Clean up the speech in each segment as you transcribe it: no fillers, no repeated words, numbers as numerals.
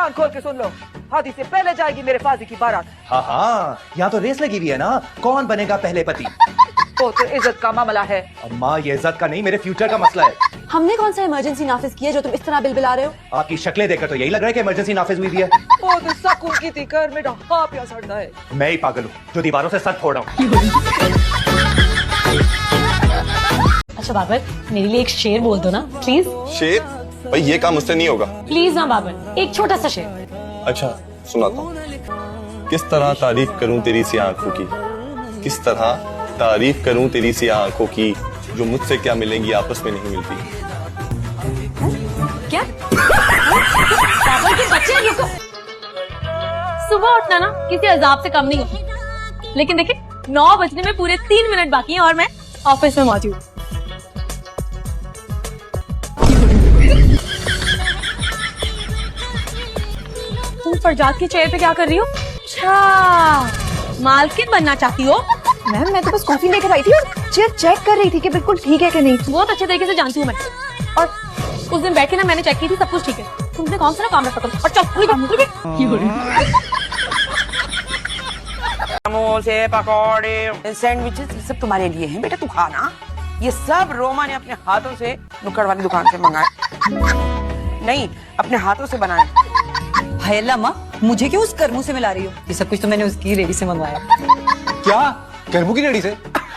कान खोल के सुन लो, हादी से पहले जाएगी मेरे फाजी की बारात। हाँ हाँ, यहाँ तो रेस लगी हुई है ना, कौन बनेगा पहले पति। वो तो इज्जत का मामला है। अम्मा ये इज्जत का नहीं, मेरे फ्यूचर का मसला है। हमने कौन सा इमरजेंसी नाफिज किया जो तुम इस तरह बिलबिला रहे हो? आपकी शक्लें देखकर तो यही लग रहा है कि इमरजेंसी नाफिज हुई है। वो तो सकून की थी कर मेरा हाथ या सड़ना है। मैं ही पागल हूँ जो दीवारों से सर फोड़ रहा हूँ। अच्छा बाबर, मेरे लिए एक शेर बोल दो ना प्लीज। शेर? भाई ये काम मुझसे नहीं होगा। प्लीज ना बाबर, एक छोटा सा शेर। अच्छा सुनाता हूँ। किस तरह तारीफ करूं तेरी सी आंखों की, किस तरह तारीफ करूं तेरी सी आंखों की, जो मुझसे क्या मिलेंगी आपस में नहीं मिलती। क्या? बाबर के बच्चे रुको। सुबह उठना ना किसी अजाब से कम नहीं होता, लेकिन देखिए 9 बजने में पूरे 3 मिनट बाकी हैं और मैं ऑफिस में मौजूद। तुम फरजाद के चेहरे पे क्या कर रही हो? अच्छा मालकिन बनना चाहती हो? मैम मैं तो बस कॉफी लेकर आई थी और चेयर चेक कर रही थी कि बिल्कुल ठीक है कि नहीं। बहुत अच्छे तरीके से जानती हूँ मैं, और उस दिन बैठ के ना मैंने चेक की थी, सब कुछ ठीक है। तुमने कौन सा ना काम रखा था? और चल समोसे, पकौड़े, सैंडविचेस, ये सब तुम्हारे लिए हैं बेटा, तू खा ना। ये सब रोमा ने अपने हाथों से नुक्कड़ वाली दुकान से मंगाए, नहीं अपने हाथों से बनाए। हाय अल्लाह माँ, मुझे क्यों उस करमू से मिला रही हो? ये सब कुछ तो मैंने उसकी रेडी से मंगवाया। क्या करमू की रेडी से?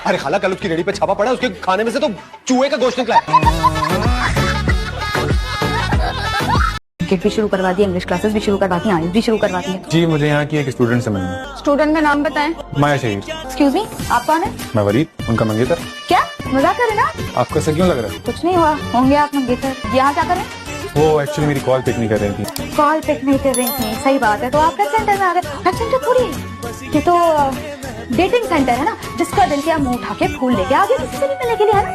अरे खाला कल उसकी रेडी पे छापा पड़ा, उसके खाने में से तो चूहे का गोश्त निकला है। क्रिकेट भी शुरू करवा दी, इंग्लिश क्लासेस भी शुरू करवा दी, आइल्स भी शुरू करवा दी है। जी मुझे यहाँ की एक स्टूडेंट से मिलना है। स्टूडेंट का नाम बताएं। माया शहीद। एक्सक्यूज मी, आप कौन है? मैं वरीद, उनका मंगेतर। क्या मजाक कर रहे हैं ना? आपको ऐसा क्यों लग रहा है? कुछ नहीं हुआ, होंगे आप मंगेतर। यहाँ क्या करें? वो एक्चुअली मेरी कॉल पिक नहीं कर रही थी। कॉल पिक नहीं कर रही थी, सही बात है। तो आप हेल्थ सेंटर में आ गए। हेल्थ सेंटर थोड़ी है, ये तो डेटिंग सेंटर है ना, जिसका दिल किया मुंह उठा के फूल लेके आ गए किसी से भी मिलने के लिए, है ना?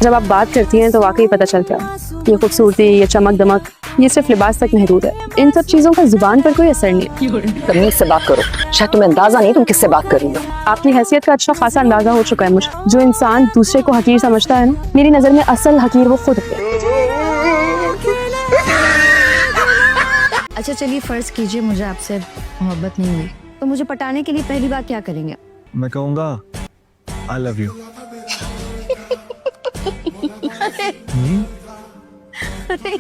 जब आप बात करती हैं तो वाकई पता चलता है ये खूबसूरती, ये चमक दमक, ये सिर्फ लिबास तक महदूद है। इन सब चीजों का जुबान पर कोई असर नहीं है। तमीज से बात करो, शायद तुम्हें अंदाजा नहीं तुम किससे बात कर रही हो। आपकी हैसियत का अच्छा खासा अंदाजा हो चुका है मुझे। जो इंसान दूसरे को हकीर समझता है ना, मेरी नजर में असल हकीर वो खुद है। अच्छा चलिए फर्ज कीजिए मुझे आपसे मोहब्बत नहीं हुई, तो मुझे पटाने के लिए पहली बार क्या करेंगे? मैं कहूँगा आई लव यू। अरे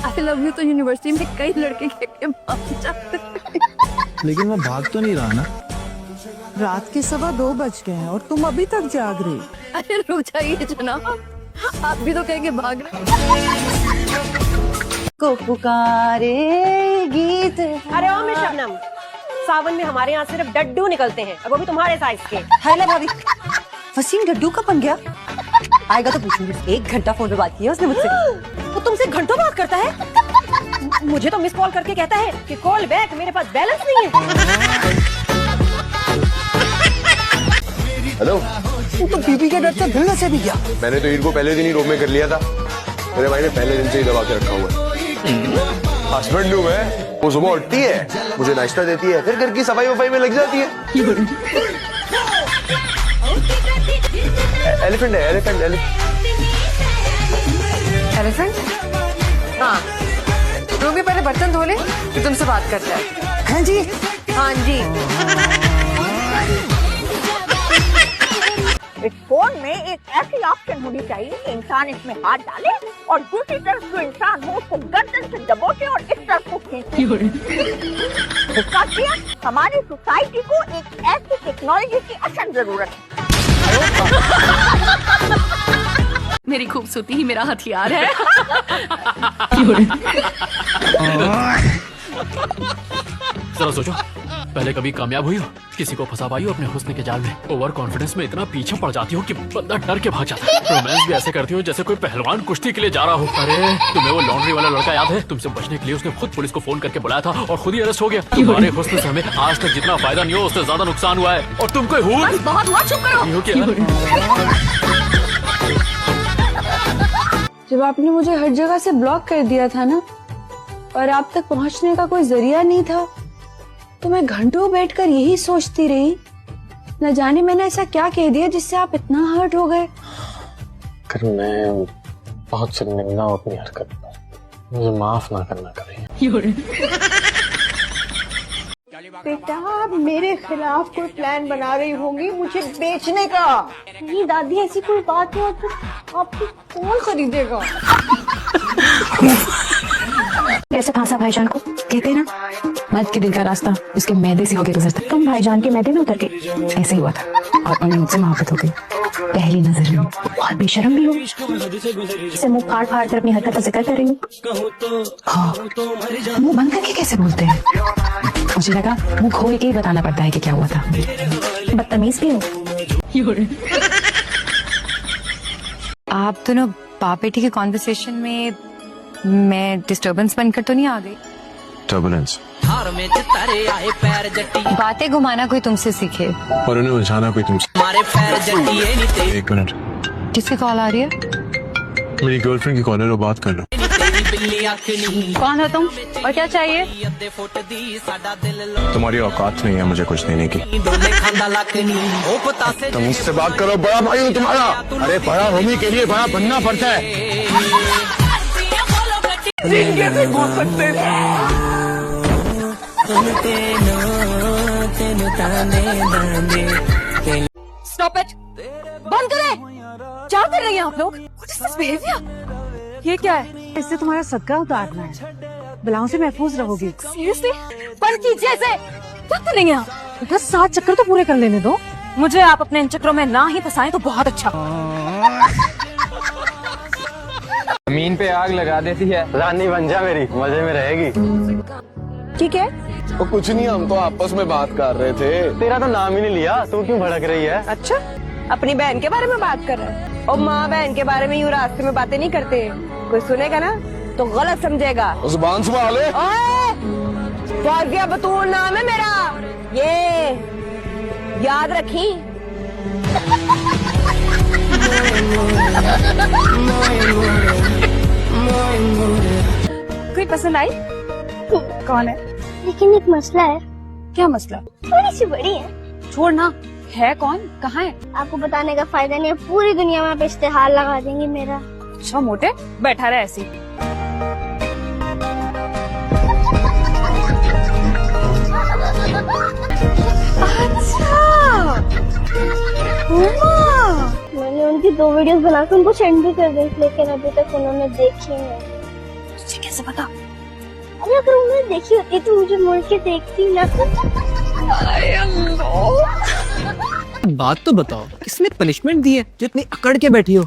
आई लव यू तो यूनिवर्सिटी में कई लड़के के भाग जाते हैं। लेकिन मैं भाग तो नहीं रहा ना। रात के 2:15 बज गए हैं और तुम अभी तक जाग रही। अरे रुक जाइए जनाब, आप भी तो कहेंगे भाग रहे को पुकारे गीत। अरे ओ मिस शबनम, सावन में हमारे यहाँ सिर्फ डड्डू निकलते हैं, अब वो भी तुम्हारे साइज के। हाय भाभी, वसीम डड्डू कब बन गया? आएगा तो पूछूंगी। 1 घंटा फोन पे बात की है उसने मुझसे। वो तुमसे घंटों बात करता है। मुझे तो मिस कॉल करके कहता है कि कॉल बैक, मेरे पास बैलेंस नहीं है। हेलो। तो बीबी के डर से दिल से भी गया। मैंने तो ईद को पहले दिन ही रोक में कर लिया था। मेरे भाई ने पहले दिन से ही दबा के रखा हुआ है। हस्बैंड हूँ मैं, वो सुबह उठती है, मुझे नाश्ता देती है, फिर घर की सफाई वफाई में लग जाती है। एलिफेंट है, एलिफेंट एलिफेंट? हाँ, रोगे पहले बर्तन धो ले, फिर तुमसे बात करता है। हाँ जी, हाँ जी। इस फोन में एक ऐसी ऑप्शन होनी चाहिए कि इंसान इसमें हाथ डाले और दूसरी तरफ जो इंसान हो उसको गर्दन से दबोचे और इस तरफ को खींचे। इसका क्या? हमारी सोसाइटी को एक ऐसी टेक्नोलॉजी की असल जरूरत है। मेरी खूबसूरती ही मेरा हथियार है। जरा सोचो, पहले कभी कामयाब हुई हो, किसी को फंसा पाई हो अपने हुस्न के जाल में, ओवर कॉन्फिडेंस में इतना पीछे पड़ जाती हो कि बंदा डर के भाग जाता है। रोमांस भी ऐसे करती हो जैसे कोई पहलवान कुश्ती के लिए जा रहा हो। अरे तुम्हें वो लॉन्ड्री वाला लड़का याद है? तुमसे बचने के लिए उसने खुद पुलिस को फोन करके बुलाया था और खुद ही अरेस्ट हो गया। तुम्हारे हुस्न से हमें आज तक जितना फायदा नहीं हो उससे ज्यादा नुकसान हुआ है, और तुम कोई हूर। बहुत हुआ, चुप करो। जब आपने मुझे हर जगह से ब्लॉक कर दिया था ना, और आप तक पहुंचने का कोई जरिया नहीं था, तो मैं घंटों बैठकर यही सोचती रही, न जाने मैंने ऐसा क्या कह दिया जिससे आप इतना हर्ट हो गए। मैं बहुत शर्मिंदा हूँ अपनी हरकत पर, मुझे माफ ना करना कभी। बेटा मेरे खिलाफ कोई प्लान बना रही होंगी मुझे बेचने का। नहीं दादी ऐसी कोई बात है तो आपको कौन खरीदेगा? कैसे फांसा भाईजान को? कहते हैं ना, मर्द के दिल का रास्ता उसके मैदे से होके गुजरता। तुम भाईजान के मैदे में उतर के ऐसे ही हुआ था और उन्हें मुझसे मोहब्बत हो गई पहली नजर में। बहुत बेशरम भी हो, इसे मुंह फाड़ फाड़ कर अपनी हरकत का जिक्र कर रही हूँ। हाँ, मुंह बंद करके कैसे बोलते हैं? मुझे लगा मुंह खोल के ही बताना पड़ता है कि क्या हुआ था। बदतमीज भी हो। आप दोनों बाप बेटी के कॉन्वर्सेशन में मैं डिस्टर्बेंस बनकर तो नहीं आ गई? टर्बुलेंस। बातें घुमाना कोई तुमसे सीखे और उन्हें उलझाना कोई तुमसे। एक मिनट, किसकी कॉल आ रही है? मेरी गर्लफ्रेंड की कॉल है, बात कर लो। कौन हो तुम और क्या चाहिए? तुम्हारी औकात नहीं है मुझे कुछ देने की। तुम मुझसे बात करो, बड़ा भाई हूँ तुम्हारा। अरे बड़ा होने के लिए बड़ा बनना पड़ता है। स्टॉप इट, बंद करें। क्या कर रही हैं आप लोग? What is this behavior? ये क्या है? इससे तुम्हारा सदका उतारना है, बलाओं से महफूज रहोगी। सीरियसली बंद कीजिए इसे। क्या कर रही हैं आप? 7 चक्कर तो पूरे कर लेने दो। मुझे आप अपने इन चक्रों में ना ही फंसाएं तो बहुत अच्छा। जमीन पे आग लगा देती है, रानी बन जा मेरी, मजे में रहेगी। ठीक है, वो कुछ नहीं, हम तो आपस में बात कर रहे थे। तेरा तो नाम ही नहीं लिया, तू क्यों भड़क रही है? अच्छा, अपनी बहन के बारे में बात कर रहा है? और माँ बहन के बारे में यूँ रास्ते में बातें नहीं करते। कोई सुनेगा ना तो गलत समझेगा। जुबान संभाले। फाजिया बतूल नाम है मेरा, ये याद रखी। कोई पसंद आई? कौन है? लेकिन एक मसला है। क्या मसला? थोड़ी सी बड़ी है। छोड़ना। है कौन? कहाँ है? आपको बताने का फायदा नहीं है, पूरी दुनिया में आप इश्तेहार लगा देंगे मेरा। अच्छा मोटे, बैठा रहे ऐसी। मैंने उनकी 2 वीडियोस बनाकर उनको सेंड भी कर दी, लेकिन अभी तक उन्होंने देखी नहीं। तुझे कैसे पता? अरे अगर उन्होंने देखी होती तो मुझे मुड़ के देखती ना। बात तो बताओ, किसने पनिशमेंट दी है जो इतनी अकड़ के बैठी हो?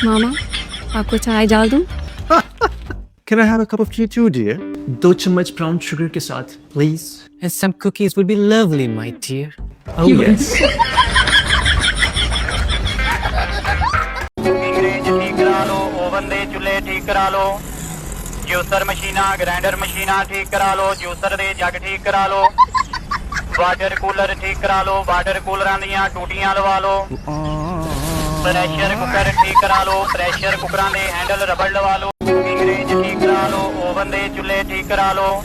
मामा, आपको चाय डाल दूं? Can I have a cup of tea too, dear? 2 चम्मच ब्राउन शुगर के साथ, please. And some cookies would be lovely, my dear. Oh yes. ठीक करा लो, ओवन दे चूल्हे ठीक करा लो, जूसर मशीना ग्राइंडर मशीना ठीक करा लो, जूसर दे जग ठीक करा लो, वाटर कूलर ठीक करा लो, वाटर कूलर दियां टूटियां लवा लो, प्रेशर कुकर ठीक करा लो, प्रेशर कुकर दे हैंडल रबड़ लवा लो, फ्रिज ठीक करा लो, ओवन दे चूल्हे ठीक करा लो।